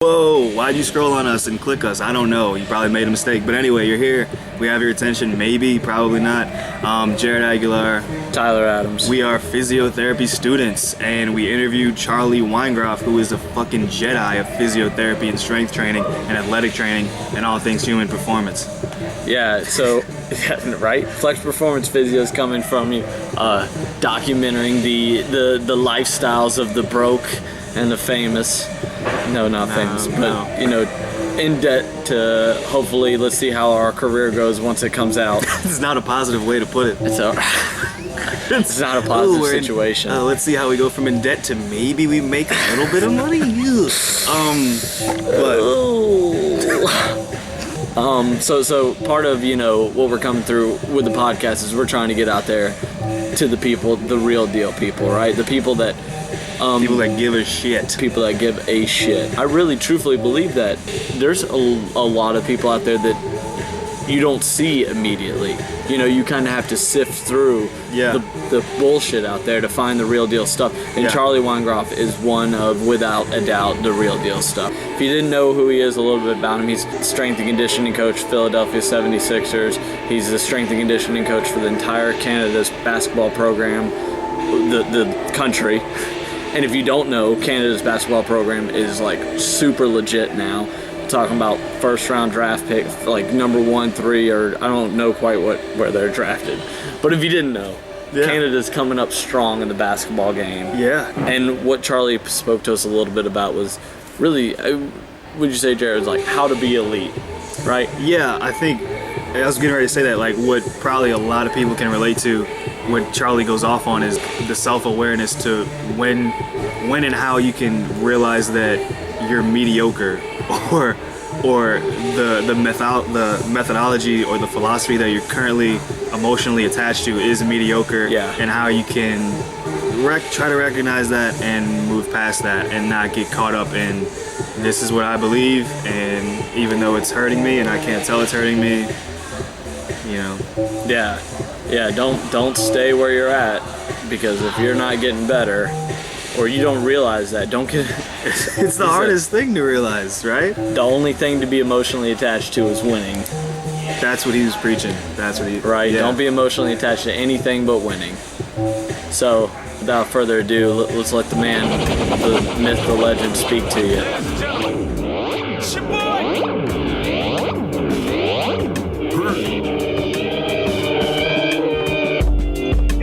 Whoa, why'd you scroll on us and click us? I don't know. You probably made a mistake. But anyway, you're here. We have your attention. Maybe, probably not. Jared Aguilar. Tyler Adams. We are physiotherapy students, and we interviewed Charlie Weingroff, who is a fucking Jedi of physiotherapy and strength training and athletic training and all things human performance. Yeah, so, right? Flex Performance Physio is coming from you, documenting the lifestyles of the broke and the famous. No, not famous, but, you know, in debt to hopefully, let's see how our career goes once it comes out. It's not a positive way to put it. It's not a positive situation. Let's see how we go from in debt to maybe we make a little bit of money. So part of, you know, what we're coming through with the podcast is we're trying to get out there to the people, the real deal people, right? The people that people that give a shit. People that give a shit. I really truthfully believe that there's a lot of people out there that you don't see immediately. You know, you kind of have to sift through the bullshit out there to find the real deal stuff. And Charlie Weingroff is one of, without a doubt, the real deal stuff. If you didn't know who he is, a little bit about him, he's strength and conditioning coach, Philadelphia 76ers. He's the strength and conditioning coach for the entire Canada's basketball program, the country. And if you don't know, Canada's basketball program is like super legit now. Talking about first round draft pick, like number 1, 3, or I don't know quite where they're drafted. But if you didn't know, Canada's coming up strong in the basketball game. Yeah. And what Charlie spoke to us a little bit about was really, would you say, Jared, was like how to be elite, right? Yeah, I think I was getting ready to say that. Like what probably a lot of people can relate to, what Charlie goes off on is the self-awareness to when and how you can realize that you're mediocre, or the methodology or the philosophy that you're currently emotionally attached to is mediocre, and how you can try to recognize that and move past that and not get caught up in this is what I believe, and even though it's hurting me and I can't tell it's hurting me, you know. Yeah, don't stay where you're at, because if you're not getting better, or you don't realize that, don't get... It's the hardest thing to realize, right? The only thing to be emotionally attached to is winning. That's what he was preaching. That's what he... Right, don't be emotionally attached to anything but winning. So, without further ado, let's let the man, the myth, the legend speak to you.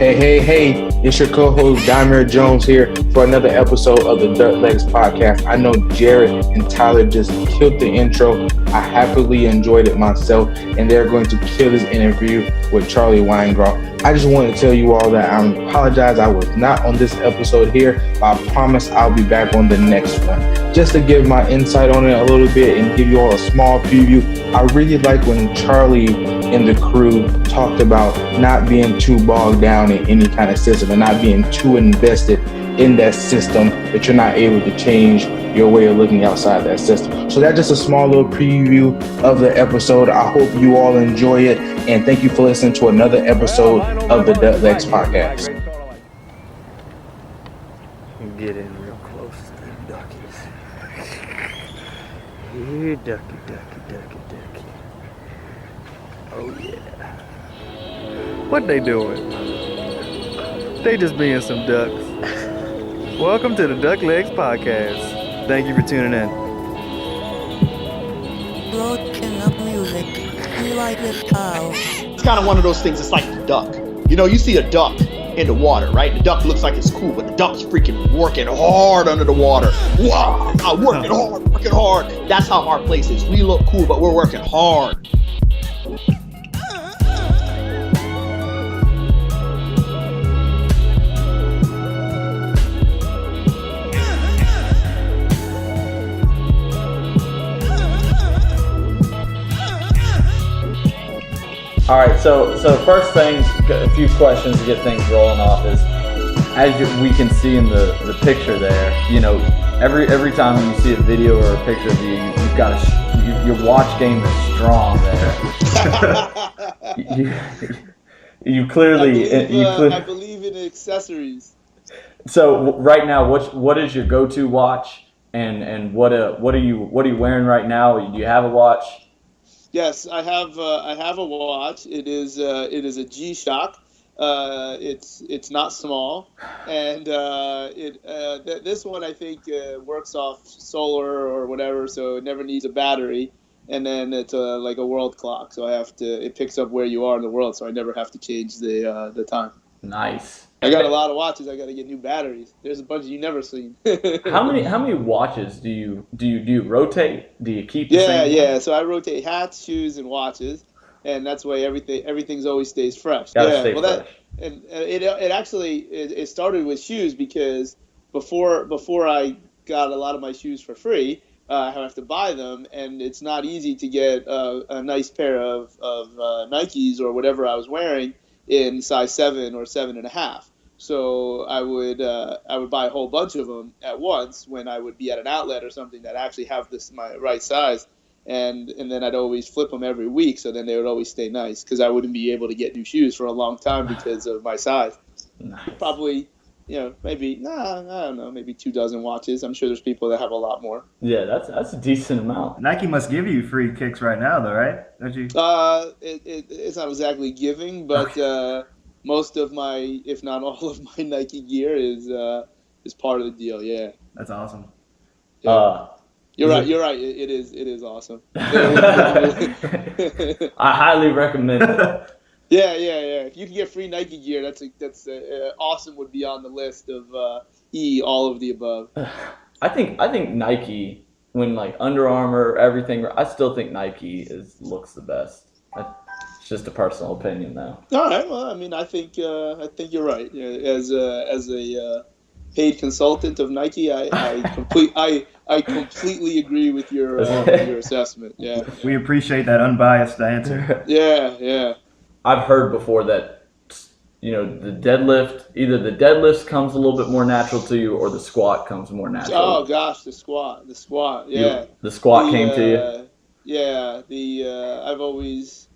Hey, it's your co-host Dymere Jones here for another episode of the Dirt Legs podcast. I know Jared and Tyler just killed the intro. I happily enjoyed it myself, and they're going to kill this interview with Charlie Weingroff. I just want to tell you all that I apologize I was not on this episode here, but I promise I'll be back on the next one. Just to give my insight on it a little bit and give you all a small preview, I really like when Charlie and the crew talked about not being too bogged down in any kind of system and not being too invested in that system that you're not able to change your way of looking outside that system. So that's just a small little preview of the episode. I hope you all enjoy it, and thank you for listening to another episode of the Dirt Legs podcast. Get in real close to them duckies. Here, ducky. Oh yeah. What they doing? They just being some ducks. Welcome to the Duck Legs podcast. Thank you for tuning in. Broken up music. We like this style. It's kind of one of those things. It's like the duck. You know, you see a duck in the water, right? The duck looks like it's cool, but the duck's freaking working hard under the water. Wow, working hard. That's how our place is. We look cool, but we're working hard. All right, so first things, a few questions to get things rolling off is, as we can see in the picture there, you know, every time you see a video or a picture of you, you've got your watch game is strong there. you clearly, I believe in accessories. So right now, what is your go-to watch, And what are you wearing right now? Do you have a watch? Yes, I have a watch. It is a G-Shock. It's not small, and this one I think works off solar or whatever, so it never needs a battery. And then it's like a world clock, so it picks up where you are in the world, so I never have to change the time. Nice. I got a lot of watches. I got to get new batteries. There's a bunch you never seen. How many watches do you rotate? Do you keep the same? Yeah. So I rotate hats, shoes, and watches, and that's why everything's always stays fresh. Gotta stay fresh. And it actually started with shoes because before I got a lot of my shoes for free, I have to buy them, and it's not easy to get a nice pair of Nikes or whatever I was wearing in size 7 or 7.5. So I would buy a whole bunch of them at once when I would be at an outlet or something that actually have my right size, and then I'd always flip them every week. So then they would always stay nice because I wouldn't be able to get new shoes for a long time because of my size. Nice. Probably, maybe I don't know, maybe 24 watches. I'm sure there's people that have a lot more. Yeah, that's a decent amount. Nike must give you free kicks right now, though, right? Don't you? It's not exactly giving, but. Okay. Most of my, if not all of my Nike gear is part of the deal. Yeah, that's awesome. Yeah. You're right. It is awesome. I highly recommend it. Yeah. If you can get free Nike gear, that's awesome. Would be on the list of all of the above. I think Nike, when like Under Armour, everything, I still think Nike looks the best. Just a personal opinion, though. All right. Well, I mean, I think you're right. As a paid consultant of Nike, I completely agree with your assessment. Yeah. We appreciate that unbiased answer. Yeah. I've heard before that the deadlift, either the deadlift comes a little bit more natural to you, or the squat comes more natural. Oh gosh, the squat. Yeah. The squat came to you. Yeah. I've always.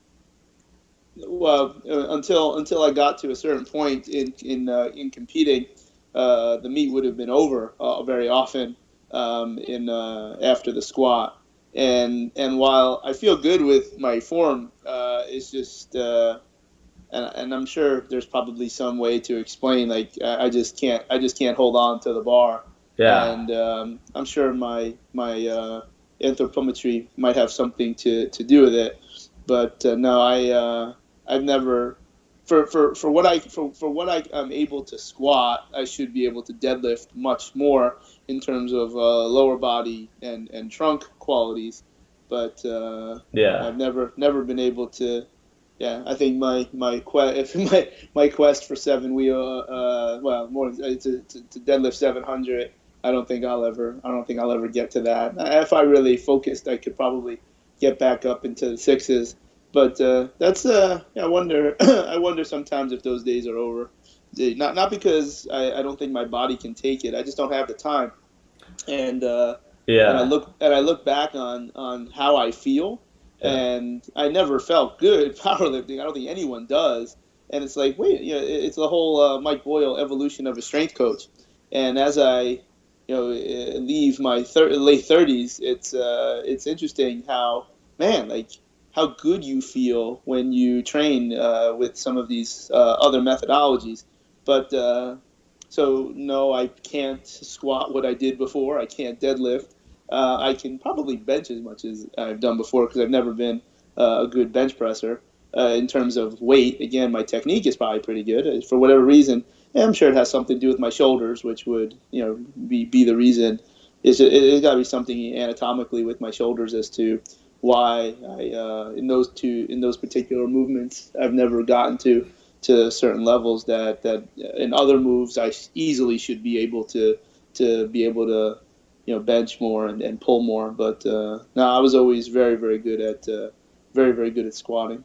Well, until I got to a certain point in competing, the meet would have been over very often after the squat, and while I feel good with my form, it's just and I'm sure there's probably some way to explain, like I just can't hold on to the bar. Yeah. And I'm sure my anthropometry might have something to do with it, but no, I've never, for what I'm able to squat, I should be able to deadlift much more in terms of lower body and trunk qualities, but I've never been able to. Yeah, I think my quest for 7 wheel, more to deadlift 700. I don't think I'll ever get to that. If I really focused, I could probably get back up into the 6s. But that's I wonder I wonder sometimes if those days are over. Not because I don't think my body can take it. I just don't have the time. And and I look back on how I feel, and I never felt good powerlifting. I don't think anyone does. And it's like, wait, it's the whole Mike Boyle evolution of a strength coach. And as I leave my late 30s, it's interesting how how good you feel when you train with some of these other methodologies. But so no, I can't squat what I did before. I can't deadlift. I can probably bench as much as I've done before because I've never been a good bench presser. In terms of weight, again, my technique is probably pretty good. For whatever reason, I'm sure it has something to do with my shoulders, which would be the reason. It's got to be something anatomically with my shoulders as to why I in those particular movements I've never gotten to certain levels that in other moves I easily should be able to bench more and pull more. But no, I was always very good at very good at squatting.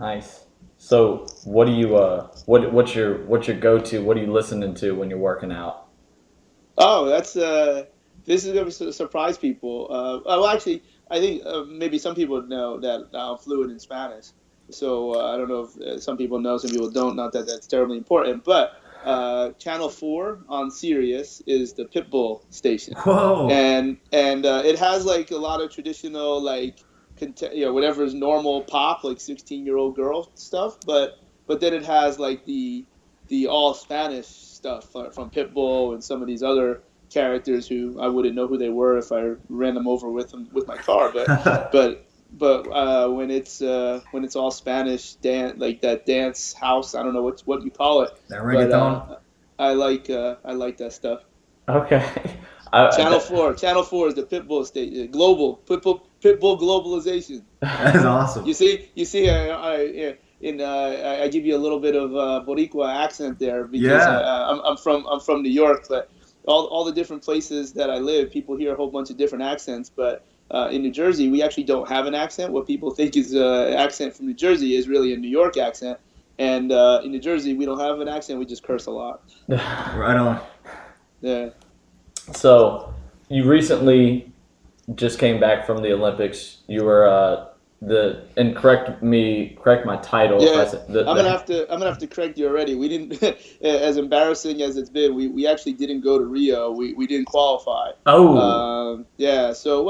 Nice. So what do you what's your go-to? What are you listening to when you're working out? Oh, that's this is going to surprise people. Well, actually, I think maybe some people know that I'm fluent in Spanish. So I don't know if some people know, some people don't. Not that that's terribly important, but Channel 4 on Sirius is the Pitbull station. Whoa. And it has like a lot of traditional like whatever is normal pop, like 16-year-old girl stuff, but then it has like the all Spanish stuff from Pitbull and some of these other characters who I wouldn't know who they were if I ran them over with my car, but when it's all Spanish like that dance house, I don't know what you call it. That reggaeton. But, I like that stuff. Okay. Channel 4 is the Pitbull state, global Pitbull globalization. That is awesome. You see, I give you a little bit of Boricua accent there because I'm from New York, but all the different places that I live, people hear a whole bunch of different accents. But in New Jersey, we actually don't have an accent. What people think is an accent from New Jersey is really a New York accent. And in New Jersey, we don't have an accent. We just curse a lot. Right on. Yeah. So you recently just came back from the Olympics. You were correct my title. Yeah, I'm gonna have to correct you already. We didn't, as embarrassing as it's been, we actually didn't go to Rio. We didn't qualify. Oh. Yeah. So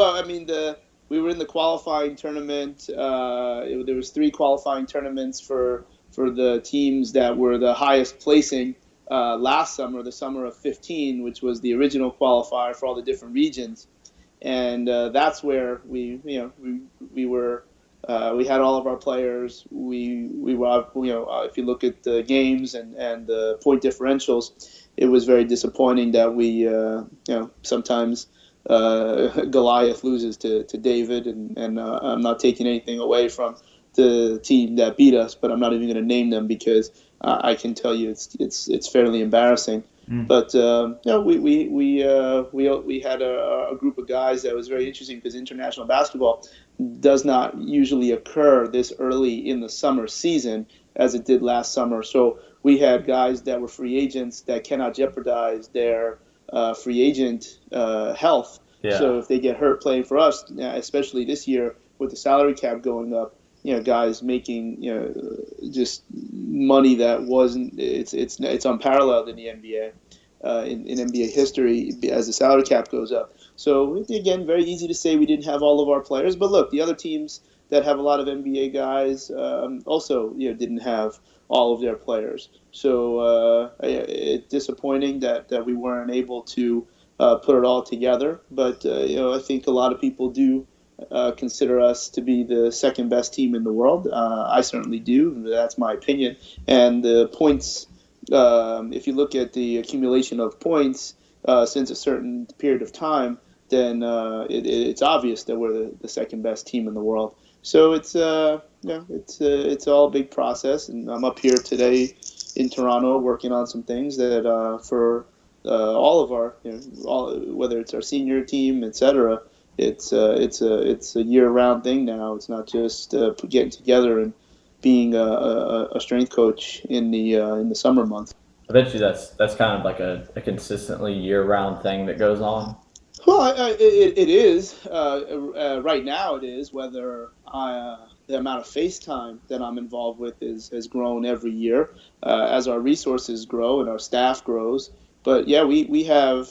we were in the qualifying tournament. There was 3 qualifying tournaments for the teams that were the highest placing last summer, the summer of 15, which was the original qualifier for all the different regions, and that's where we were. We had all of our players. We were, if you look at the games and the point differentials, it was very disappointing that we, sometimes Goliath loses to David, and I'm not taking anything away from the team that beat us, but I'm not even going to name them because I can tell you it's fairly embarrassing. But we had a group of guys that was very interesting because international basketball does not usually occur this early in the summer season as it did last summer. So we had guys that were free agents that cannot jeopardize their free agent health. Yeah. So if they get hurt playing for us, especially this year with the salary cap going up, guys making just money that wasn't it's unparalleled in the NBA in NBA history as the salary cap goes up. So again, very easy to say we didn't have all of our players, but look, the other teams that have a lot of NBA guys also didn't have all of their players. So it's disappointing that we weren't able to put it all together. But I think a lot of people do consider us to be the second best team in the world. I certainly do. That's my opinion. And the points, if you look at the accumulation of points since a certain period of time, then it's obvious that we're the second best team in the world. So it's all a big process, and I'm up here today in Toronto working on some things that for all of our, whether it's our senior team, etc. It's a year-round thing now. It's not just getting together and being a strength coach in the summer months. I bet you that's kind of like a consistently year-round thing that goes on. Well, it is. Right now it is, whether the amount of FaceTime that I'm involved with has grown every year as our resources grow and our staff grows. But yeah, we have,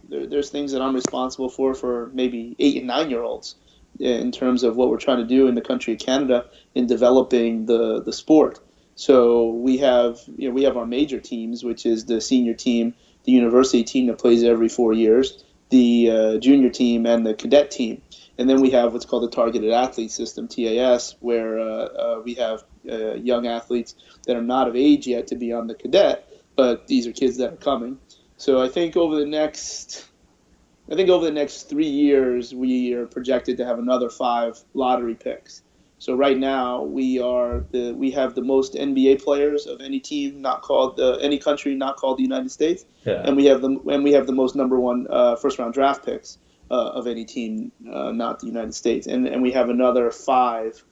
there's things that I'm responsible for maybe 8 and 9-year-olds in terms of what we're trying to do in the country of Canada in developing the sport. So we have our major teams, which is the senior team, the university team that plays every 4 years, the junior team, and the cadet team. And then we have what's called the targeted athlete system, TAS, where we have young athletes that are not of age yet to be on the cadet, but these are kids that are coming. So I think over the next 3 years, we are projected to have another 5 lottery picks. So right now we have the most NBA players of any team not called any country not called the United States, and we have the most number 1 first round draft picks of any team not the United States, and we have another 5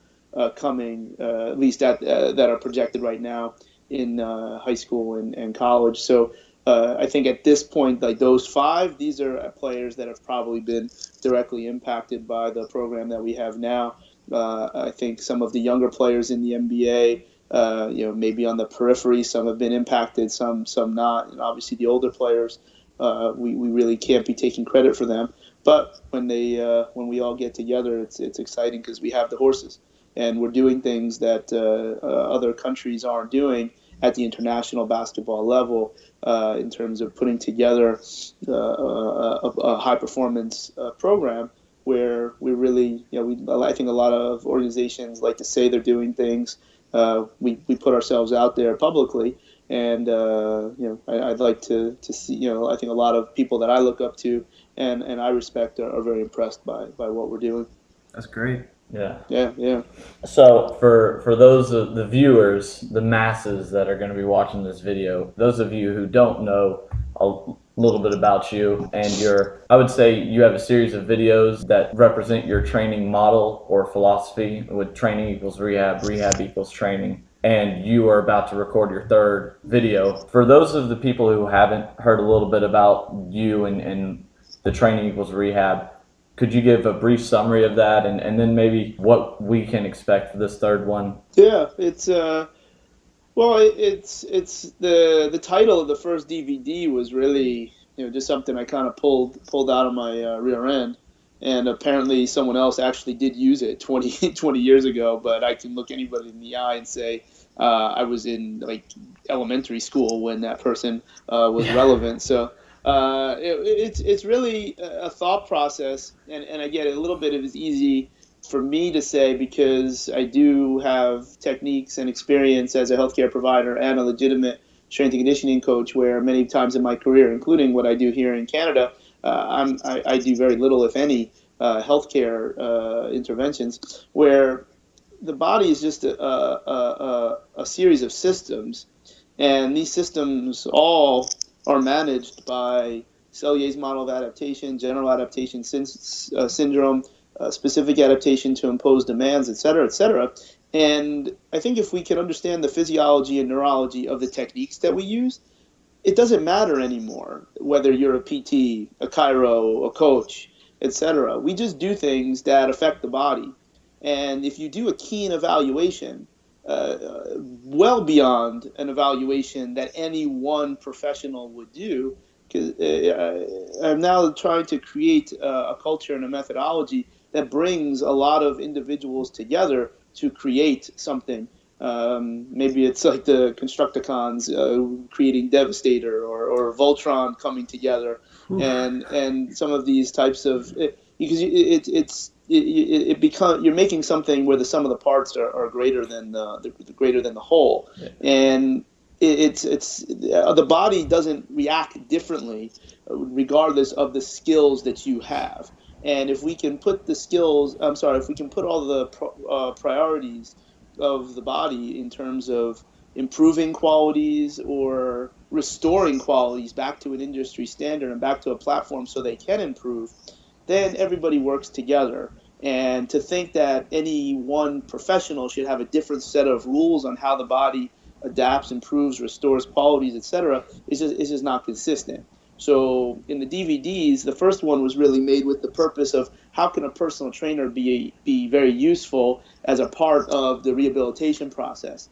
coming at least that are projected right now in high school and college. So I think at this point, like those 5, these are players that have probably been directly impacted by the program that we have now. I think some of the younger players in the NBA Maybe on the periphery, some have been impacted, some not. And obviously the older players, we really can't be taking credit for them. But when we all get together, it's exciting because we have the horses, and we're doing things that other countries aren't doing at the international basketball level, in terms of putting together a high performance program where we really, I think a lot of organizations like to say they're doing things. We put ourselves out there publicly, and I'd like to see. I think a lot of people that I look up to and I respect are very impressed by what we're doing. That's great. Yeah. So for those of the viewers, the masses that are going to be watching this video, those of you who don't know a little bit about you and I would say you have a series of videos that represent your training model or philosophy with training equals rehab, rehab equals training. And you are about to record your third video. For those of the people who haven't heard a little bit about you and the training equals rehab, could you give a brief summary of that, and then maybe what we can expect for this third one? Yeah, it's the title of the first DVD was really just something I kind of pulled out of my rear end, and apparently someone else actually did use it 20 years ago. But I can look anybody in the eye and say I was in like elementary school when that person was relevant. So. It's really a thought process, and I get it. A little bit of it is easy for me to say because I do have techniques and experience as a healthcare provider and a legitimate strength and conditioning coach, where many times in my career, including what I do here in Canada, I do very little, if any, healthcare interventions, where the body is just a series of systems, and these systems all are managed by Cellier's model of adaptation, general adaptation syndrome, specific adaptation to impose demands, et cetera, et cetera. And I think if we can understand the physiology and neurology of the techniques that we use, it doesn't matter anymore whether you're a PT, a chiro, a coach, et cetera. We just do things that affect the body. And if you do a keen evaluation, well beyond an evaluation that any one professional would do, because I'm now trying to create a culture and a methodology that brings a lot of individuals together to create something. Maybe it's like the Constructicons creating Devastator, or Voltron coming together, and some of these types of because you're making something where the sum of the parts are greater than the whole, and it's the body doesn't react differently regardless of the skills that you have. And if we can put if we can put all the priorities of the body in terms of improving qualities or restoring qualities back to an industry standard and back to a platform so they can improve, then everybody works together. And to think that any one professional should have a different set of rules on how the body adapts, improves, restores qualities, etc., is just not consistent. So in the DVDs, the first one was really made with the purpose of how can a personal trainer be very useful as a part of the rehabilitation process.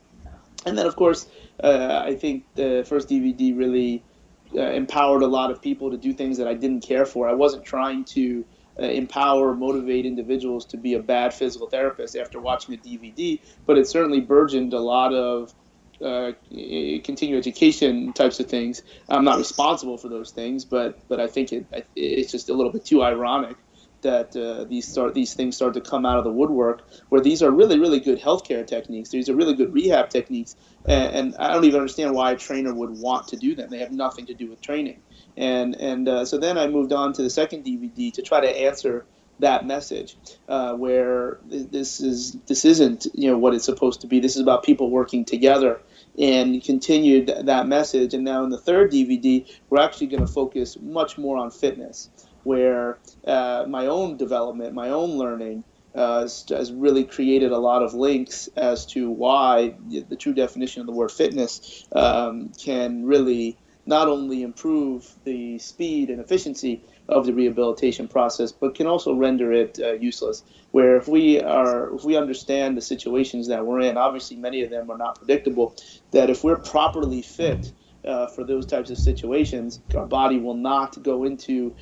And then, of course, I think the first DVD really empowered a lot of people to do things that I didn't care for. I wasn't trying to empower, motivate individuals to be a bad physical therapist after watching a DVD, but it certainly burgeoned a lot of continuing education types of things. I'm not responsible for those things, but I think it's just a little bit too ironic that these things start to come out of the woodwork, where these are really, really good healthcare techniques. These are really good rehab techniques, and I don't even understand why a trainer would want to do them. They have nothing to do with training. And so then I moved on to the second DVD to try to answer that message, where this isn't what it's supposed to be. This is about people working together, and continued that message. And now in the third DVD, we're actually going to focus much more on fitness, where my own development, my own learning has really created a lot of links as to why the true definition of the word fitness can really not only improve the speed and efficiency, of the rehabilitation process, but can also render it useless. Where if we understand the situations that we're in, obviously many of them are not predictable, that if we're properly fit for those types of situations, our body will not go into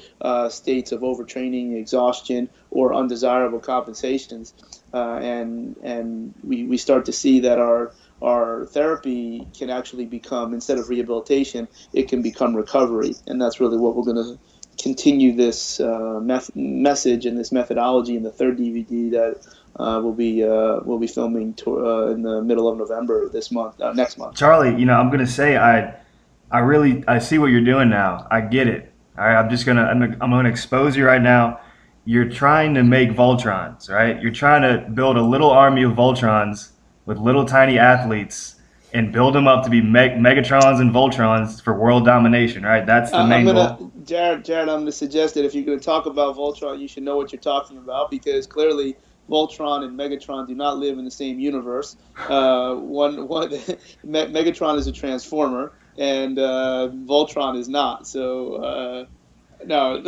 states of overtraining, exhaustion, or undesirable compensations, and we start to see that our therapy can actually become, instead of rehabilitation, it can become recovery, and that's really what we're going to continue this message and this methodology in the third DVD that we'll be filming in the middle of November next month. Charlie, I'm gonna say I see what you're doing now. I get it. All right, I'm gonna expose you right now. You're trying to make Voltrons, right? You're trying to build a little army of Voltrons with little tiny athletes and build them up to be Megatrons and Voltrons for world domination, right? That's the main goal. Jared, I'm going to suggest that if you're going to talk about Voltron, you should know what you're talking about, because clearly Voltron and Megatron do not live in the same universe. Megatron is a transformer, and Voltron is not. So no,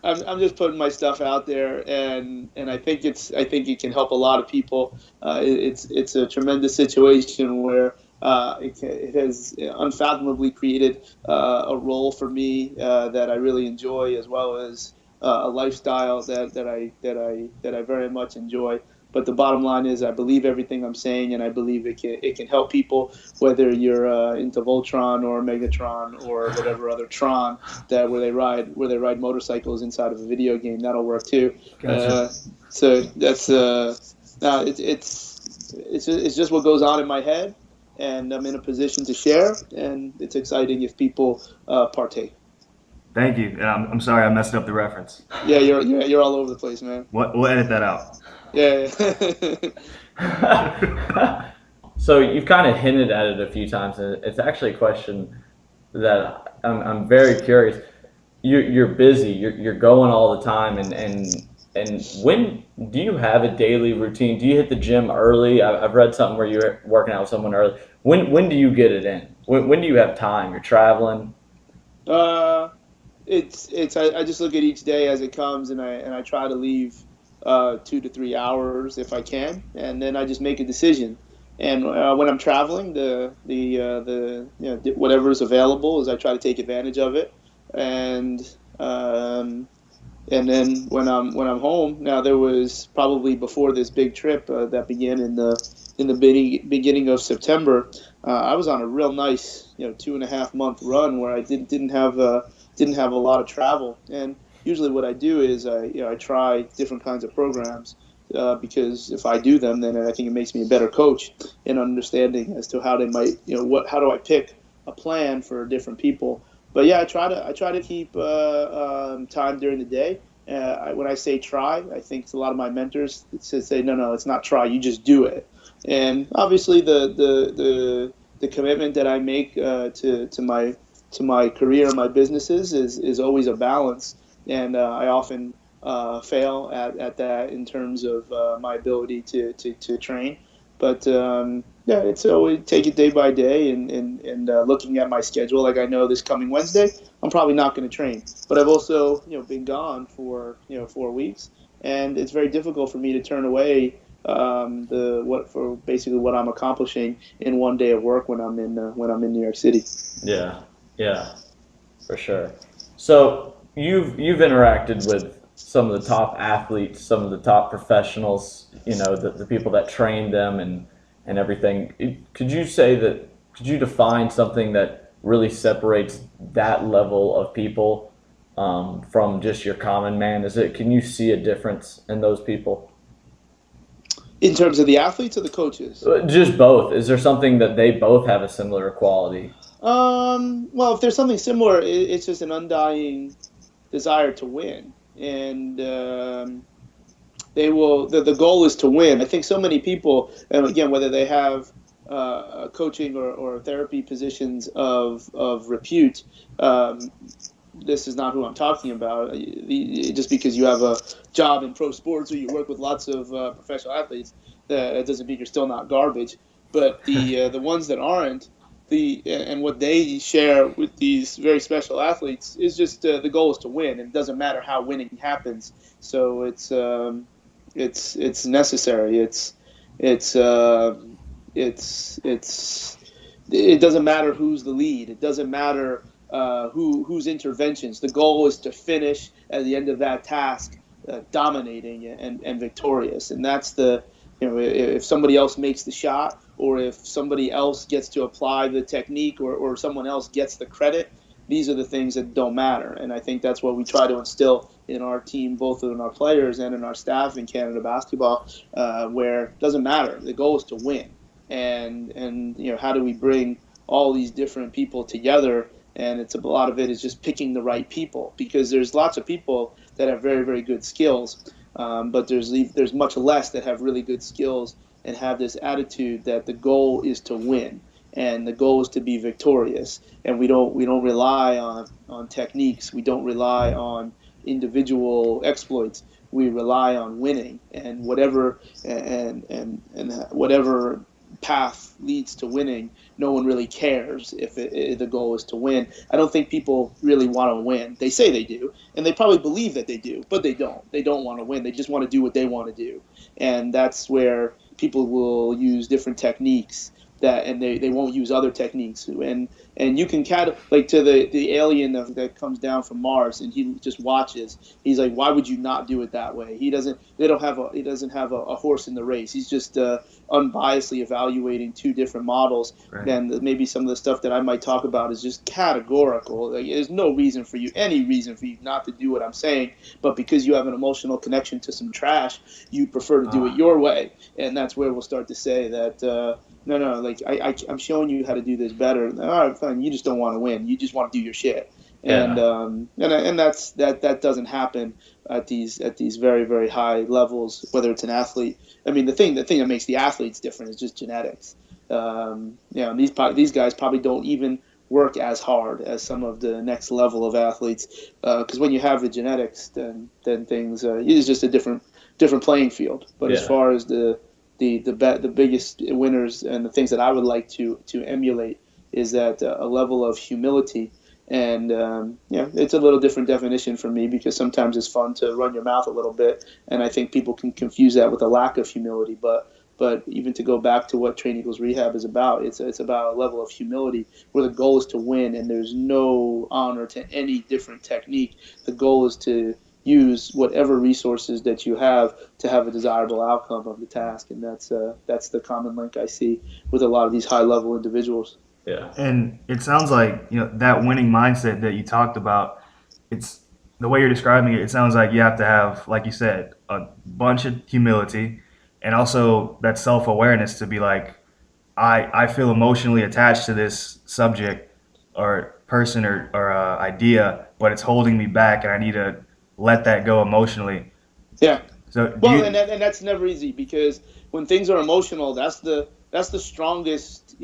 I'm just putting my stuff out there, and I think it can help a lot of people. It's a tremendous situation where it has unfathomably created a role for me that I really enjoy, as well as a lifestyle that I very much enjoy. But the bottom line is, I believe everything I'm saying, and I believe it can help people, whether you're into Voltron or Megatron or whatever other Tron where they ride motorcycles inside of a video game. That'll work too. Gotcha. So that's it's just what goes on in my head, and I'm in a position to share, and it's exciting if people partake. Thank you. And I'm sorry I messed up the reference. Yeah, you're all over the place, man. We'll edit that out. Yeah. So you've kind of hinted at it a few times, and it's actually a question that I'm very curious. You're busy. You're going all the time, and when do you have a daily routine? Do you hit the gym early? I've read something where you're working out with someone early. When do you get it in? When do you have time? You're traveling. I just look at each day as it comes, and I try to leave 2 to 3 hours if I can, and then I just make a decision. And when I'm traveling, whatever is available is I try to take advantage of it. And then when I'm home, now there was probably before this big trip that began in the beginning of September, I was on a real nice 2.5 month run where I didn't have a lot of travel. And usually what I do is I try different kinds of programs because if I do them, then I think it makes me a better coach in understanding as to how they might, how do I pick a plan for different people. But yeah, I try to keep time during the day. When I say try, I think a lot of my mentors say no, it's not try, you just do it. And obviously the commitment that I make to my career and my businesses is always a balance. And I often fail at that in terms of my ability to train. But yeah, it's always take it day by day and looking at my schedule. Like I know this coming Wednesday, I'm probably not going to train. But I've also been gone for 4 weeks, and it's very difficult for me to turn away what I'm accomplishing in one day of work when I'm in New York City. Yeah, for sure. So you've interacted with some of the top athletes, some of the top professionals, the people that train them and everything. Could you define something that really separates that level of people from just your common man? Can you see a difference in those people? In terms of the athletes or the coaches? Just both. Is there something that they both have a similar quality? Well, if there's something similar, it's just an undying desire to win, and they will. The goal is to win. I think so many people, and again, whether they have coaching or therapy positions of repute, this is not who I'm talking about. Just because you have a job in pro sports or you work with lots of professional athletes, that doesn't mean you're still not garbage. But the ones that aren't, and what they share with these very special athletes is just the goal is to win, and it doesn't matter how winning happens. So it's necessary. It's it doesn't matter who's the lead. It doesn't matter whose interventions. The goal is to finish at the end of that task dominating and victorious. And that's if somebody else makes the shot, or if somebody else gets to apply the technique, or someone else gets the credit, these are the things that don't matter. And I think that's what we try to instill in our team, both in our players and in our staff in Canada basketball, where it doesn't matter. The goal is to win. And how do we bring all these different people together? And a lot of it is just picking the right people, because there's lots of people that have very, very good skills, but there's much less that have really good skills and have this attitude that the goal is to win and the goal is to be victorious. And we don't rely on techniques. We don't rely on individual exploits. We rely on winning, and whatever path leads to winning, no one really cares if the goal is to win. I don't think people really want to win. They say they do, and they probably believe that they do, but they don't. They don't want to win. They just want to do what they want to do. And that's where people will use different techniques and they won't use other techniques. And you can like to the alien that comes down from Mars, and he just watches. He's like, why would you not do it that way? He doesn't have a horse in the race. He's just unbiasedly evaluating two different models. Right. And maybe some of the stuff that I might talk about is just categorical. Like, there's no any reason for you not to do what I'm saying, but because you have an emotional connection to some trash, you prefer to do it your way. And that's where we'll start to say that no, like I'm showing you how to do this better. All right, fine. You just don't want to win. You just want to do your shit. And that doesn't happen at these very, very high levels, whether it's an athlete. I mean, the thing that makes the athletes different is just genetics. These guys probably don't even work as hard as some of the next level of athletes, because when you have the genetics, then things it's just a different playing field. But as far as the biggest winners and the things that I would like to emulate is that a level of humility. And it's a little different definition for me, because sometimes it's fun to run your mouth a little bit, and I think people can confuse that with a lack of humility. But even to go back to what Train Eagles Rehab is about, it's about a level of humility where the goal is to win, and there's no honor to any different technique. The goal is to use whatever resources that you have to have a desirable outcome of the task, and that's the common link I see with a lot of these high-level individuals. Yeah, and it sounds like that winning mindset that you talked about. It's the way you're describing it. It sounds like you have to have, like you said, a bunch of humility, and also that self-awareness to be like, I feel emotionally attached to this subject or person or idea, but it's holding me back, and I need to let that go emotionally. Yeah. So and that's never easy, because when things are emotional, that's the strongest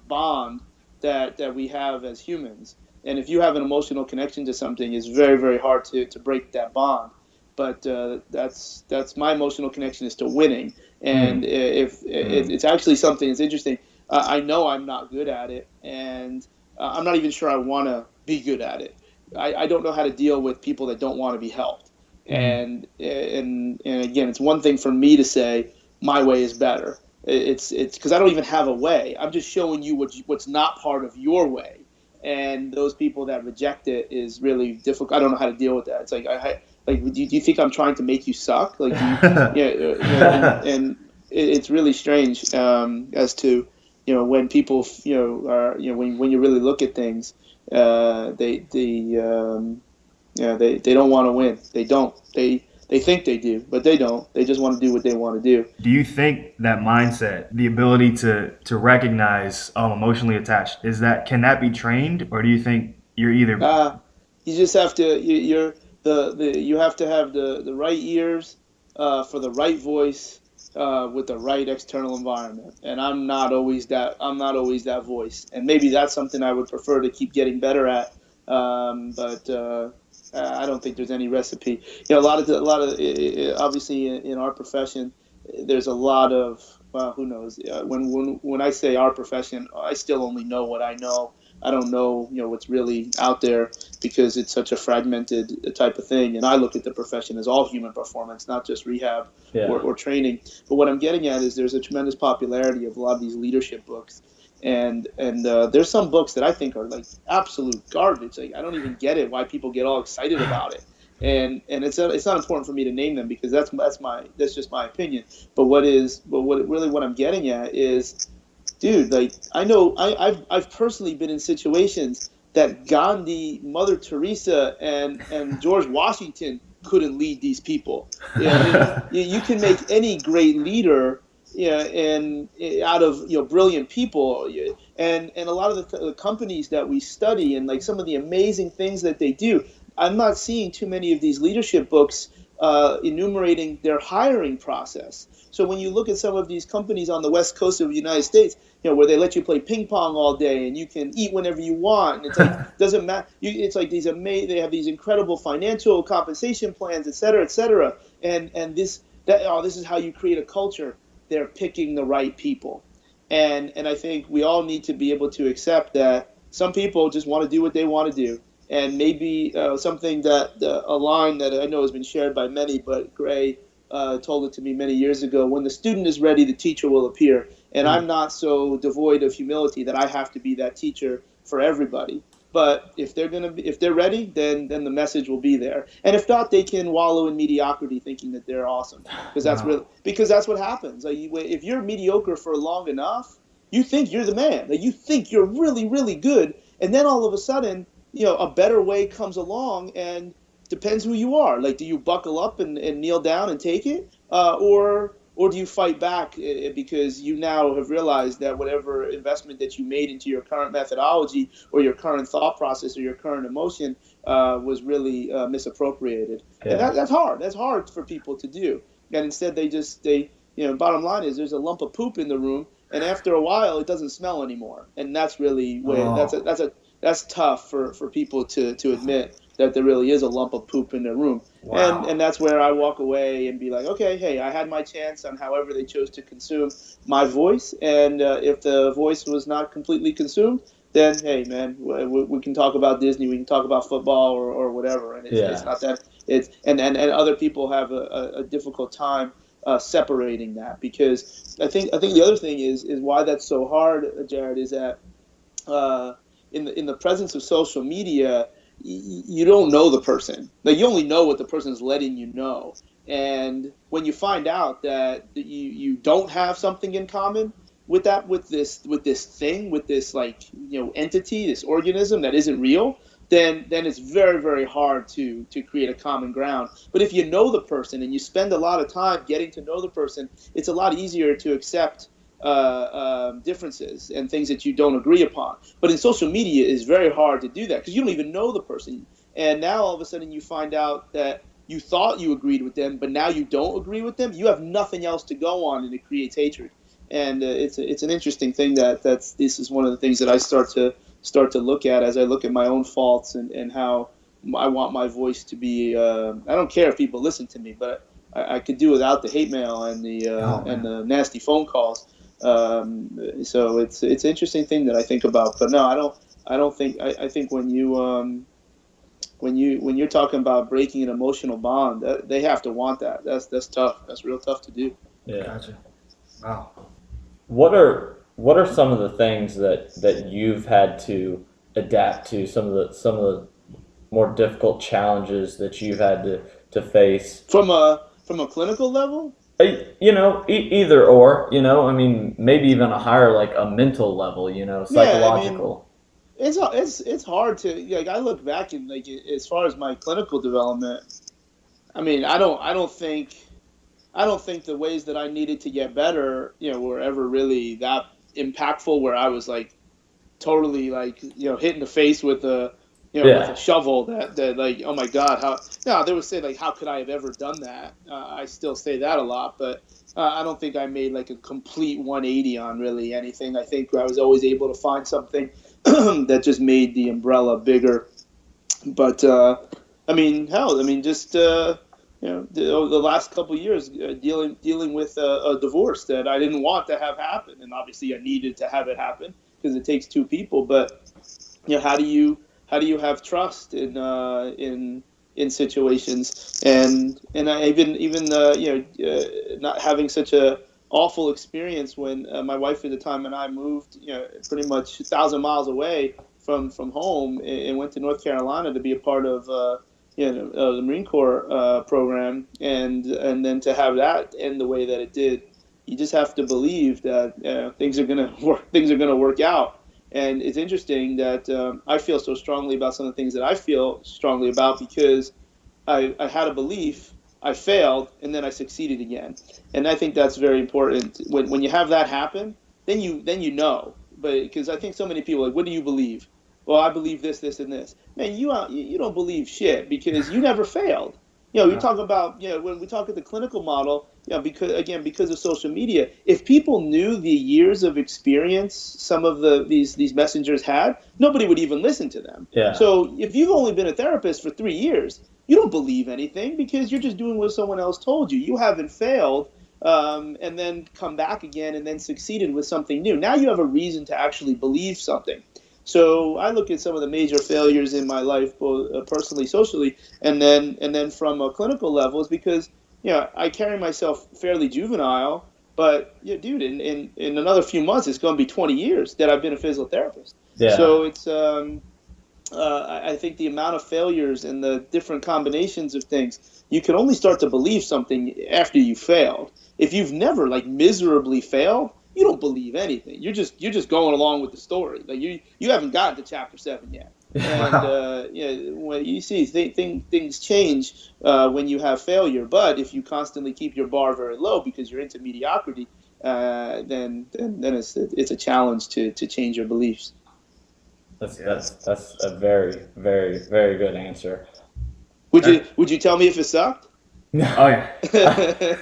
bond that we have as humans. And if you have an emotional connection to something, it's very, very hard to break that bond. But that's my emotional connection is to winning. And it's actually something that's interesting. I know I'm not good at it, and I'm not even sure I want to be good at it. I don't know how to deal with people that don't want to be helped. And again, it's one thing for me to say my way is better. It's because I don't even have a way. I'm just showing you what's not part of your way. And those people that reject it is really difficult. I don't know how to deal with that. It's like, do you think I'm trying to make you suck? Like, and it's really strange as to when people are when you really look at things, they don't want to win. They don't. They think they do, but they don't. They just want to do what they want to do. Do you think that mindset, the ability to recognize I'm emotionally attached, can that be trained, or do you think you're either? You just have to. You have to have the right ears for the right voice with the right external environment. And I'm not always that voice. And maybe that's something I would prefer to keep getting better at. But I don't think there's any recipe. A lot of obviously in our profession, there's a lot of well, who knows? When I say our profession, I still only know what I know. I don't know, what's really out there because it's such a fragmented type of thing. And I look at the profession as all human performance, not just rehab or training. But what I'm getting at is there's a tremendous popularity of a lot of these leadership books. And there's some books that I think are like absolute garbage. Like I don't even get it why people get all excited about it. And it's not important for me to name them because that's just my opinion. But what I'm getting at is, dude, like I know I've personally been in situations that Gandhi, Mother Teresa, and George Washington couldn't lead these people. You can make any great leader, and out of brilliant people, and a lot of the companies that we study and like some of the amazing things that they do. I'm not seeing too many of these leadership books enumerating their hiring process. So when you look at some of these companies on the West Coast of the United States, where they let you play ping pong all day and you can eat whenever you want, and it's like doesn't matter. It's like they have these incredible financial compensation plans, et cetera, and this is how you create a culture. They're picking the right people, and I think we all need to be able to accept that some people just want to do what they want to do. And maybe something a line that I know has been shared by many, but Gray told it to me many years ago. When the student is ready, the teacher will appear. And I'm not so devoid of humility that I have to be that teacher for everybody. But if they're ready, then the message will be there. And if not, they can wallow in mediocrity, thinking that they're awesome, because that's what happens. Like, if you're mediocre for long enough, you think you're the man. Like, you think you're really, really good, and then all of a sudden, a better way comes along, and depends who you are. Like, do you buckle up and kneel down and take it, or do you fight back because you now have realized that whatever investment that you made into your current methodology or your current thought process or your current emotion was really misappropriated? Yeah. And that's hard. That's hard for people to do. And instead, bottom line is there's a lump of poop in the room, and after a while, it doesn't smell anymore. And that's really that's tough for people to admit that there really is a lump of poop in their room. Wow. And that's where I walk away and be like, okay, hey, I had my chance on however they chose to consume my voice. And if the voice was not completely consumed, then, hey, man, we can talk about Disney, we can talk about football or whatever. And it's not that. And other people have a difficult time separating that, because I think the other thing is why that's so hard, Jared, is that in the presence of social media, you don't know the person. Like, you only know what the person is letting you know. And when you find out that you don't have something in common with this thing, with this entity, this organism that isn't real, then it's very, very hard to create a common ground. But if you know the person and you spend a lot of time getting to know the person, it's a lot easier to accept differences and things that you don't agree upon. But in social media, it's very hard to do that because you don't even know the person. And now all of a sudden you find out that you thought you agreed with them, but now you don't agree with them. You have nothing else to go on, and it creates hatred. And it's an interesting thing this is one of the things that I start to look at as I look at my own faults and how I want my voice to be. I don't care if people listen to me, but I could do without the hate mail and the nasty phone calls. So it's an interesting thing that I think about. But no, I don't think. I think when you're talking about breaking an emotional bond, they have to want that. That's tough. That's real tough to do. Yeah. Gotcha. Wow. What are some of the things that you've had to adapt to? Some of the more difficult challenges that you've had to face from a clinical level. Either or. I mean, maybe even a higher, like a mental level. Psychological. Yeah, I mean, it's hard to I look back and as far as my clinical development. I mean, I don't think the ways that I needed to get better, were ever really that impactful. Where I was totally hit in the face with a with a shovel that oh my God, how? No, they would say how could I have ever done that? I still say that a lot, but I don't think I made a complete 180 on really anything. I think I was always able to find something that just made the umbrella bigger. But I mean, hell, I mean, just the last couple of years dealing with a divorce that I didn't want to have happen, and obviously I needed to have it happen because it takes two people. But how do you have trust in situations, and I even not having such a awful experience when my wife at the time and I moved pretty much 1,000 miles away from home and went to North Carolina to be a part of the Marine Corps program, and then to have that end the way that it did, you just have to believe that things are gonna work out. And it's interesting that I feel so strongly about some of the things that I feel strongly about because I had a belief, I failed, and then I succeeded again. And I think that's very important. When you have that happen, then you know. But because I think so many people are like, what do you believe? Well, I believe this, this, and this. Man, you don't believe shit because you never failed. We talk about when we talk at the clinical model, because of social media, if people knew the years of experience some of these messengers had, nobody would even listen to them. Yeah. So if you've only been a therapist for 3 years, you don't believe anything because you're just doing what someone else told you. You haven't failed and then come back again and then succeeded with something new. Now you have a reason to actually believe something. So I look at some of the major failures in my life, both personally, socially, and then from a clinical level, is because I carry myself fairly juvenile, but dude, in another few months, it's going to be 20 years that I've been a physical therapist. Yeah. So it's I think the amount of failures and the different combinations of things, you can only start to believe something after you failed. If you've never miserably failed, you don't believe anything. You're just going along with the story. Like you haven't gotten to chapter 7 yet. And when you see things change when you have failure. But if you constantly keep your bar very low because you're into mediocrity, then it's a challenge to change your beliefs. That's a very, very, very good answer. Would you tell me if it sucked? Oh yeah.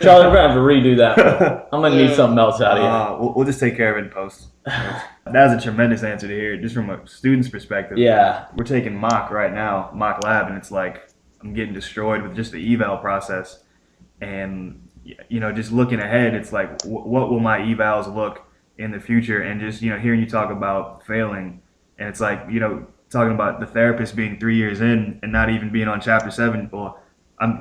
Charlie, we're gonna have to redo that. I'm gonna need something else out of you. We'll just take care of it in post. That was a tremendous answer to hear, just from a student's perspective. Yeah. We're taking mock right now, mock lab, and it's like I'm getting destroyed with just the eval process. And just looking ahead, it's like what will my evals look in the future? And just hearing you talk about failing, and it's like talking about the therapist being 3 years in and not even being on chapter 7. Well,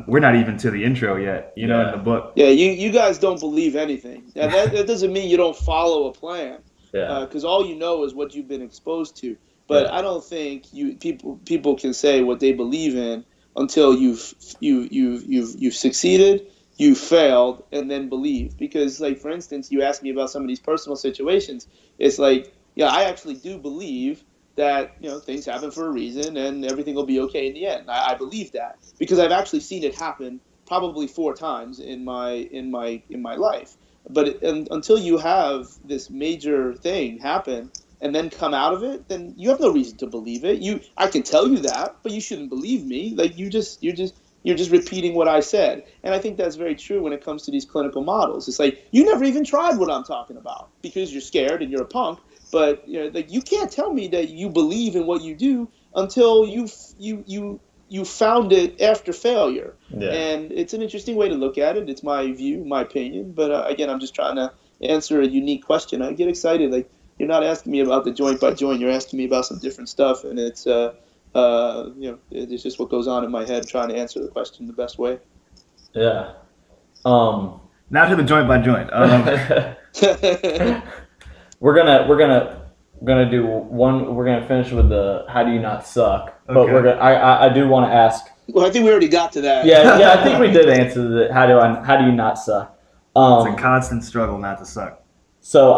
we're not even to the intro yet, in the book. Yeah, you guys don't believe anything. That doesn't mean you don't follow a plan. Yeah. Because all you know is what you've been exposed to. But I don't think people can say what they believe in until you've succeeded, you failed, and then believe. Because, for instance, you asked me about some of these personal situations. It's like, I actually do believe that things happen for a reason and everything will be okay in the end. I believe that because I've actually seen it happen probably 4 times in my life. But until you have this major thing happen and then come out of it, then you have no reason to believe it. I can tell you that, but you shouldn't believe me. You're just repeating what I said. And I think that's very true when it comes to these clinical models. It's like you never even tried what I'm talking about because you're scared and you're a punk. But you can't tell me that you believe in what you do until you found it after failure. Yeah. And it's an interesting way to look at it. It's my view, my opinion. But again, I'm just trying to answer a unique question. I get excited. You're not asking me about the joint by joint. You're asking me about some different stuff, and it's it's just what goes on in my head trying to answer the question the best way. Yeah. Now to the joint by joint. We're gonna do one. We're gonna finish with the how do you not suck. But Okay. we're gonna. I do want to ask. Well, I think we already got to that. Yeah. I think we did answer the how do you not suck. It's a constant struggle not to suck. So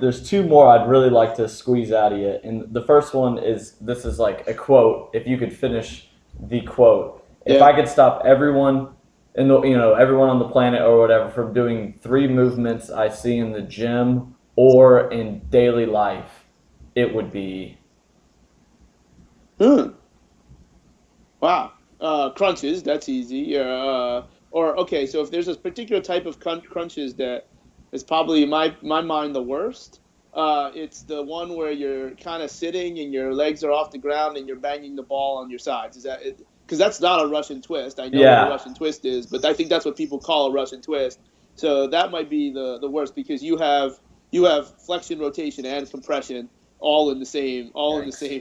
there's 2 more I'd really like to squeeze out of you. And the first one is, this is like a quote. If you could finish the quote. If I could stop everyone everyone on the planet or whatever from doing 3 movements I see in the gym or in daily life, it would be. Wow. Crunches, that's easy. Okay, so if there's a particular type of crunches that is probably in my mind the worst, it's the one where you're kind of sitting and your legs are off the ground and you're banging the ball on your sides. because that's not a Russian twist. I know Yeah. what a Russian twist is, but I think that's what people call a Russian twist. So that might be the worst, because you have flexion, rotation, and compression all in the same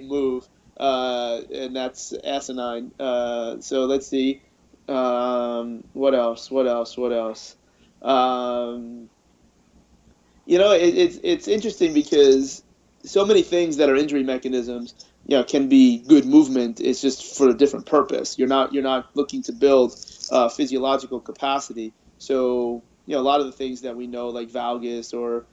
move, and that's asinine. So let's see, what else? It's interesting because so many things that are injury mechanisms, can be good movement. It's just for a different purpose. You're not looking to build physiological capacity. So a lot of the things that we know, like valgus or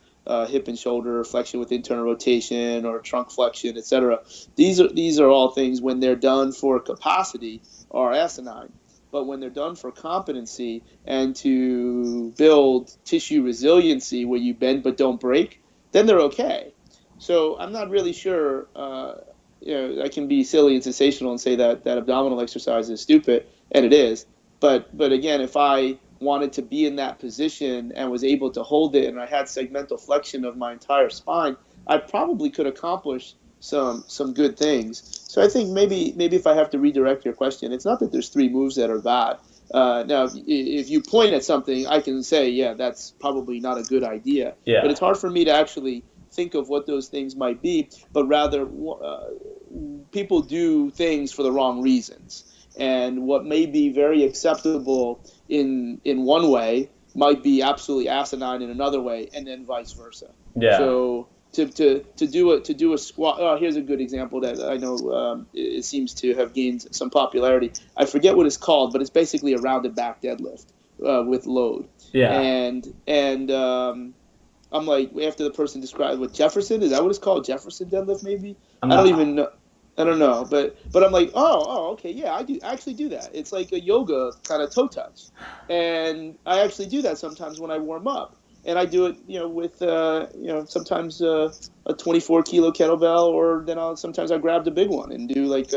hip and shoulder flexion with internal rotation or trunk flexion, etc. These are all things, when they're done for capacity, are asinine. But when they're done for competency and to build tissue resiliency, where you bend but don't break, then they're okay. So I'm not really sure. I can be silly and sensational and say that abdominal exercise is stupid, and it is. But again, if I wanted to be in that position and was able to hold it, and I had segmental flexion of my entire spine, I probably could accomplish some good things. So I think maybe if I have to redirect your question, it's not that there's 3 moves that are bad. Now, if you point at something, I can say, yeah, that's probably not a good idea. Yeah. But it's hard for me to actually think of what those things might be, but rather people do things for the wrong reasons. And what may be very acceptable in one way might be absolutely asinine in another way, and then vice versa. Yeah. So to do a squat. Oh, here's a good example that I know it seems to have gained some popularity. I forget what it's called, but it's basically a rounded back deadlift with load. Yeah. And I'm like, after the person described what Jefferson, is that what it's called? Jefferson deadlift, maybe? I don't even know. I don't know, but I'm like, okay, yeah, I actually do that. It's like a yoga kind of toe touch, and I actually do that sometimes when I warm up, and I do it, with sometimes a 24 kilo kettlebell, or then sometimes I grab the big one and do like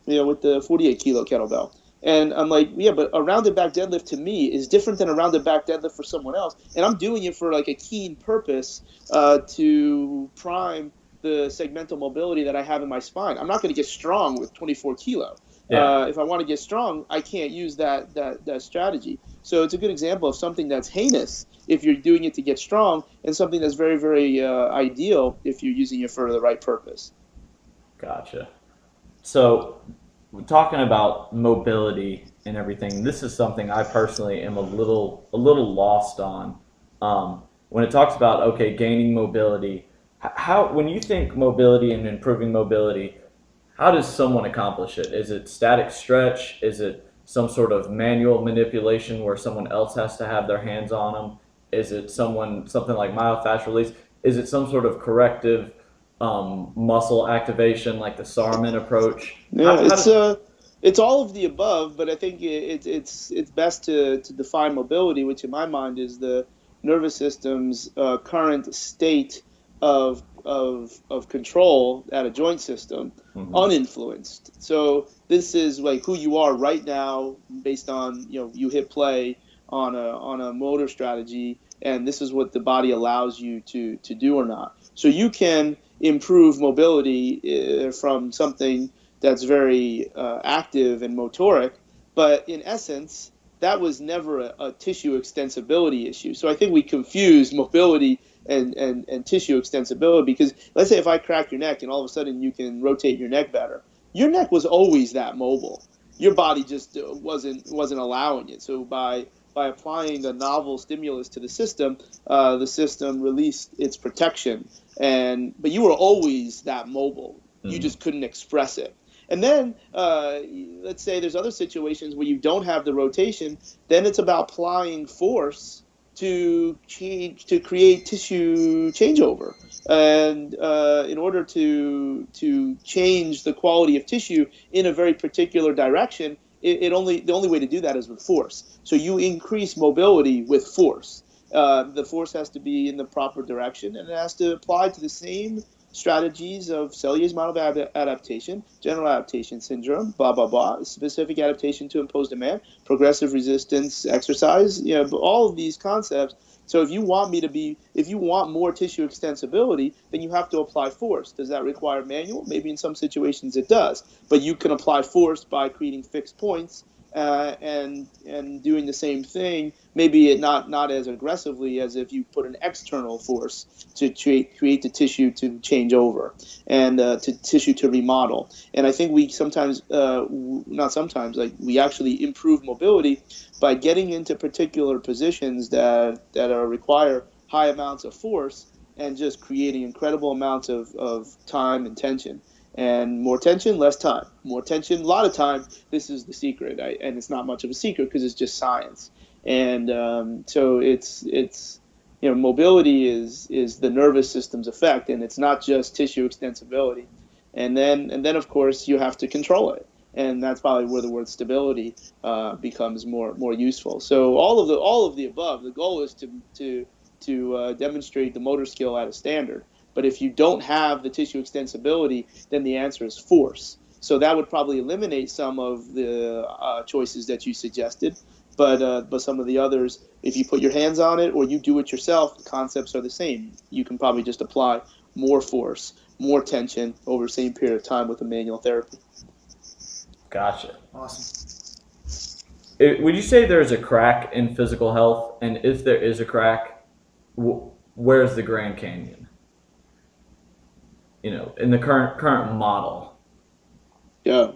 with the 48 kilo kettlebell. And I'm like, yeah, but a rounded back deadlift to me is different than a rounded back deadlift for someone else, and I'm doing it for like a keen purpose to prime the segmental mobility that I have in my spine. I'm not going to get strong with 24 kilo. Yeah. If I want to get strong, I can't use that strategy. So it's a good example of something that's heinous if you're doing it to get strong, and something that's very, very ideal if you're using it for the right purpose. Gotcha. So, we're talking about mobility and everything. This is something I personally am a little lost on. When it talks about, gaining mobility, when you think mobility and improving mobility, how does someone accomplish it? Is it static stretch? Is it some sort of manual manipulation where someone else has to have their hands on them? Is it something like myofascial release? Is it some sort of corrective muscle activation like the Sarman approach? Yeah, it's all of the above, but I think it's best to define mobility, which in my mind is the nervous system's current state of control at a joint system, uninfluenced. So this is like who you are right now, based on you hit play on a motor strategy, and this is what the body allows you to do or not. So you can improve mobility from something that's very active and motoric, but in essence, that was never a tissue extensibility issue. So I think we confuse mobility and tissue extensibility, because let's say if I crack your neck and all of a sudden you can rotate your neck better, your neck was always that mobile. Your body just wasn't allowing it. So by applying a novel stimulus to the system released its protection, but you were always that mobile. You just couldn't express it. And then let's say there's other situations where you don't have the rotation, then it's about applying force to create tissue changeover. And in order to change the quality of tissue in a very particular direction, the only way to do that is with force. So you increase mobility with force. The force has to be in the proper direction, and it has to apply to the same strategies of Selye's model of adaptation, general adaptation syndrome, blah, blah, blah, specific adaptation to imposed demand, progressive resistance exercise, all of these concepts So if you want more tissue extensibility, then you have to apply force. Does that require manual? Maybe in some situations it does, but you can apply force by creating fixed points and doing the same thing. Maybe not as aggressively as if you put an external force to create the tissue to change over and to tissue to remodel. And I think we sometimes, not sometimes, like we actually improve mobility by getting into particular positions that require high amounts of force and just creating incredible amounts of time and tension. And more tension, less time. More tension, a lot of time. This is the secret, and it's not much of a secret because it's just science. And so it's mobility is the nervous system's effect, and it's not just tissue extensibility. And then of course you have to control it, and that's probably where the word stability becomes more useful. So all of the above. The goal is to demonstrate the motor skill at a standard. But if you don't have the tissue extensibility, then the answer is force. So that would probably eliminate some of the choices that you suggested. But some of the others, if you put your hands on it or you do it yourself, the concepts are the same. You can probably just apply more force, more tension over the same period of time with the manual therapy. Gotcha. Awesome. Would you say there's a crack in physical health? And if there is a crack, where's the Grand Canyon? In the current model. Yeah,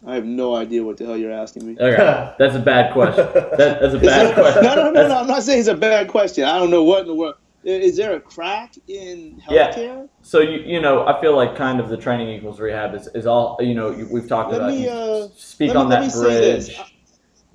I have no idea what the hell you're asking me. Okay, that's a bad question. That's a bad question. No. I'm not saying it's a bad question. I don't know what in the world. Is there a crack in healthcare? Yeah. So I feel like kind of the training equals rehab is all. We've talked about. Speak on that bridge.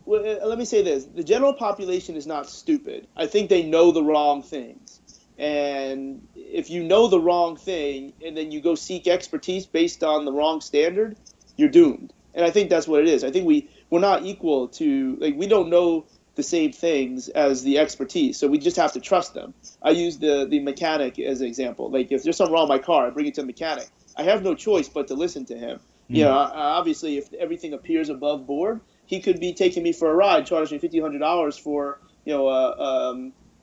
Let me say this: the general population is not stupid. I think they know the wrong things. And if you know the wrong thing and then you go seek expertise based on the wrong standard, you're doomed. And I think that's what it is. I think we're not equal to, we don't know the same things as the expertise. So we just have to trust them. I use the mechanic as an example. Like if there's something wrong with my car, I bring it to the mechanic. I have no choice but to listen to him. Obviously if everything appears above board, he could be taking me for a ride, charging me $1,500 for,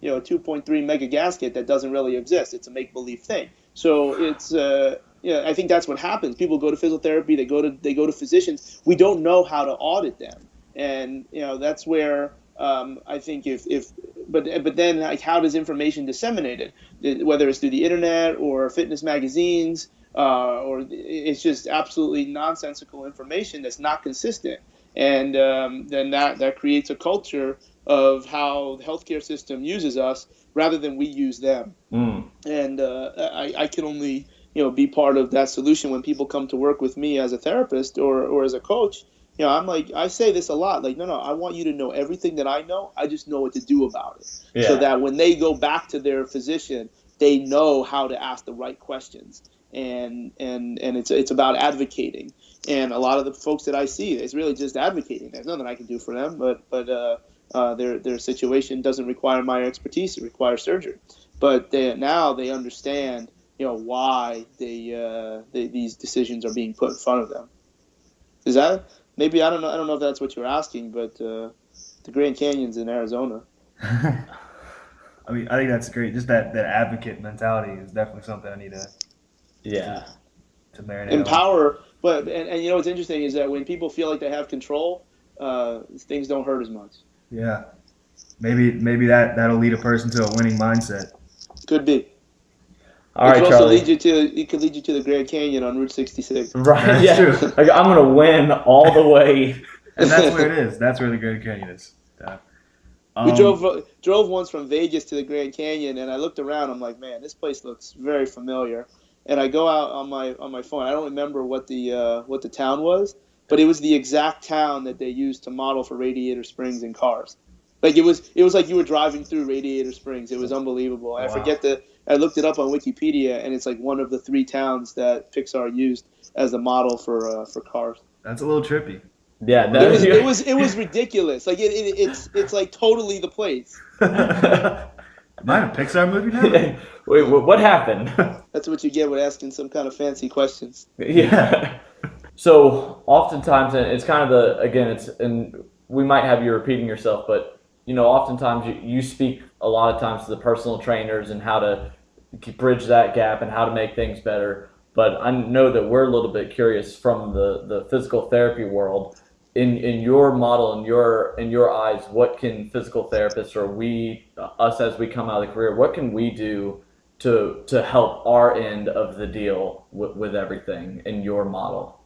a 2.3 mega gasket that doesn't really exist. It's a make-believe thing. So it's, I think that's what happens. People go to physical therapy, they go to physicians. We don't know how to audit them, and that's where I think but then how does information disseminated? Whether it's through the internet or fitness magazines, or it's just absolutely nonsensical information that's not consistent, and then that creates a culture of how the healthcare system uses us rather than we use them. And I can only be part of that solution when people come to work with me as a therapist or as a coach. I'm like, I say this a lot, like, no, I want you to know everything that I know. I just know what to do about it. Yeah. So that when they go back to their physician, they know how to ask the right questions. And it's about advocating. And a lot of the folks that I see, it's really just advocating. There's nothing I can do for them, but their situation doesn't require my expertise. It requires surgery. But now they understand, why these decisions are being put in front of them. Is that maybe I don't know if that's what you're asking, but the Grand Canyon's in Arizona. I mean, I think that's great. Just that advocate mentality is definitely something I need to marinate. Empower, but what's interesting is that when people feel like they have control, things don't hurt as much. Yeah, maybe that'll lead a person to a winning mindset. Could be. All right, Charlie. It could lead you to the Grand Canyon on Route 66. Right. That's yeah. true. Like, I'm gonna win all the way. And that's where it is. That's where the Grand Canyon is. We drove once from Vegas to the Grand Canyon, and I looked around. I'm like, man, this place looks very familiar. And I go out on my phone. I don't remember what the town was, but it was the exact town that they used to model for Radiator Springs in Cars. Like it was like you were driving through Radiator Springs. It was unbelievable. Wow. I looked it up on Wikipedia, and it's like one of the 3 towns that Pixar used as a model for Cars. That's a little trippy. Yeah, it was ridiculous. Like it's like totally the place. Am I in a Pixar movie now? Wait, what happened? That's what you get with asking some kind of fancy questions. Yeah. So oftentimes, it's kind of and we might have you repeating yourself, but oftentimes you speak a lot of times to the personal trainers and how to bridge that gap and how to make things better. But I know that we're a little bit curious from the physical therapy world. In your model, in your eyes, what can physical therapists or us as we come out of the career, what can we do to help our end of the deal with everything in your model?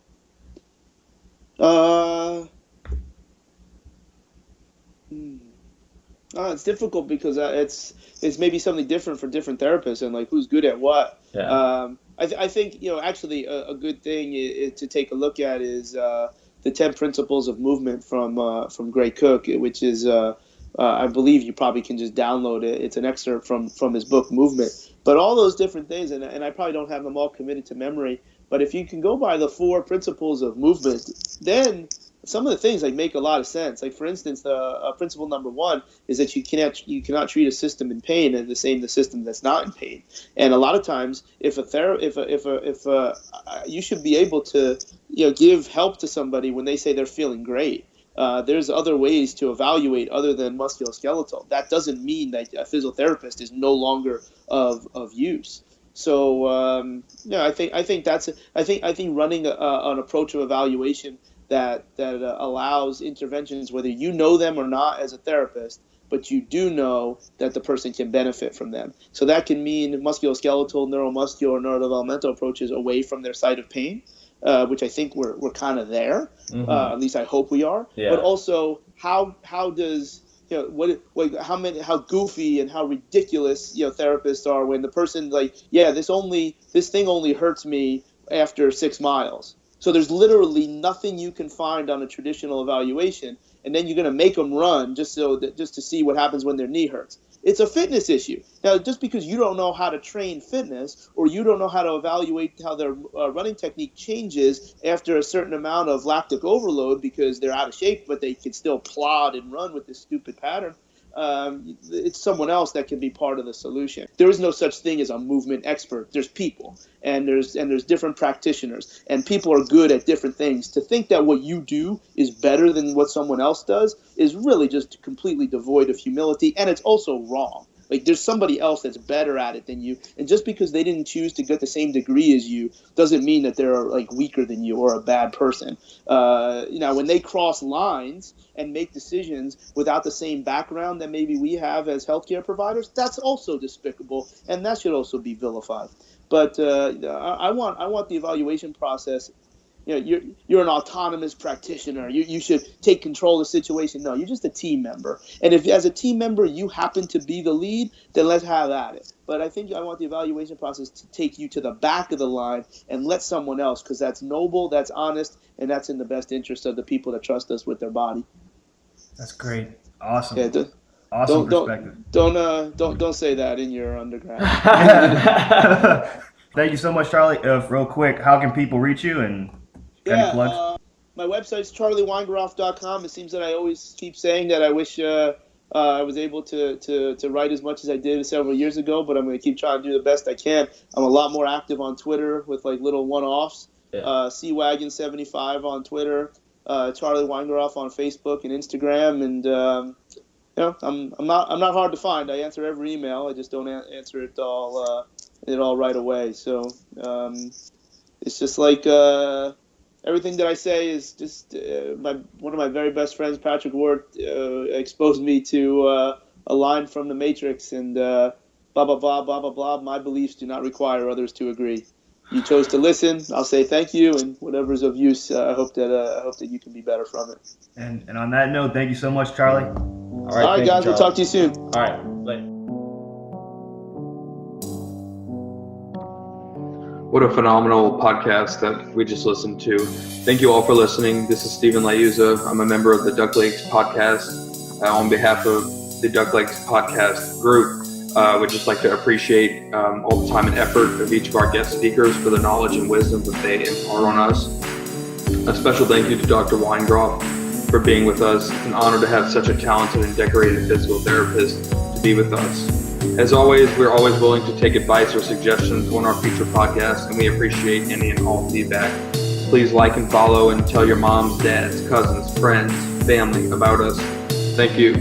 It's difficult because it's maybe something different for different therapists and like who's good at what. Yeah. I think actually a good thing to take a look at is the 10 Principles of Movement from Gray Cook, which is I believe you probably can just download it. It's an excerpt from his book Movement. But all those different things, and I probably don't have them all committed to memory, but if you can go by the 4 principles of movement, then some of the things like make a lot of sense. Like for instance, the principle number 1 is that you cannot treat a system in pain and the system that's not in pain. And a lot of times, if you should be able to give help to somebody when they say they're feeling great. There's other ways to evaluate other than musculoskeletal. That doesn't mean that a physical therapist is no longer of use. So I think running an approach of evaluation that allows interventions, whether you know them or not as a therapist, but you do know that the person can benefit from them. So that can mean musculoskeletal, neuromuscular, or neurodevelopmental approaches away from their site of pain, which I think we're kind of there. Mm-hmm. At least I hope we are. Yeah. But also, how does how goofy and how ridiculous therapists are when the person this thing only hurts me after 6 miles. So there's literally nothing you can find on a traditional evaluation, and then you're going to make them run just to see what happens when their knee hurts. It's a fitness issue. Now, just because you don't know how to train fitness or you don't know how to evaluate how their running technique changes after a certain amount of lactic overload because they're out of shape, but they can still plod and run with this stupid pattern, it's someone else that can be part of the solution. There is no such thing as a movement expert. There's people, and there's different practitioners, and people are good at different things. To think that what you do is better than what someone else does is really just completely devoid of humility, and it's also wrong. Like, there's somebody else that's better at it than you, and just because they didn't choose to get the same degree as you doesn't mean that they're like weaker than you or a bad person. When they cross lines and make decisions without the same background that maybe we have as healthcare providers, that's also despicable, and that should also be vilified. But I want the evaluation process. You're an autonomous practitioner. You should take control of the situation. No, you're just a team member. And if as a team member you happen to be the lead, then let's have at it. But I think I want the evaluation process to take you to the back of the line and let someone else, because that's noble, that's honest, and that's in the best interest of the people that trust us with their body. That's great. Awesome. Yeah, awesome perspective. Don't say that in your undergrad. Thank you so much, Charlie. Real quick, how can people reach you and any plugs? My website's charlieweingroff.com. It seems that I always keep saying that I wish I was able to write as much as I did several years ago, but I'm going to keep trying to do the best I can. I'm a lot more active on Twitter with like little one-offs. Yeah. CWagon75 on Twitter, Charlie Weingroff on Facebook and Instagram, and I'm not hard to find. I answer every email. I just don't answer it all right away. So it's just like everything that I say is just one of my very best friends, Patrick Ward, exposed me to a line from The Matrix, and blah blah blah blah blah blah. My beliefs do not require others to agree. You chose to listen. I'll say thank you, and whatever is of use, I hope that you can be better from it. And on that note, thank you so much, Charlie. All right, guys. We'll talk to you soon. All right, later. What a phenomenal podcast that we just listened to. Thank you all for listening. This is Stephen Liuza. I'm a member of the Duck Lakes podcast. On behalf of the Duck Lakes podcast group, would just like to appreciate all the time and effort of each of our guest speakers for the knowledge and wisdom that they impart on us. A special thank you to Dr. Weingroff for being with us. It's an honor to have such a talented and decorated physical therapist to be with us. As always, we're always willing to take advice or suggestions on our future podcasts, and we appreciate any and all feedback. Please like and follow and tell your moms, dads, cousins, friends, family about us. Thank you.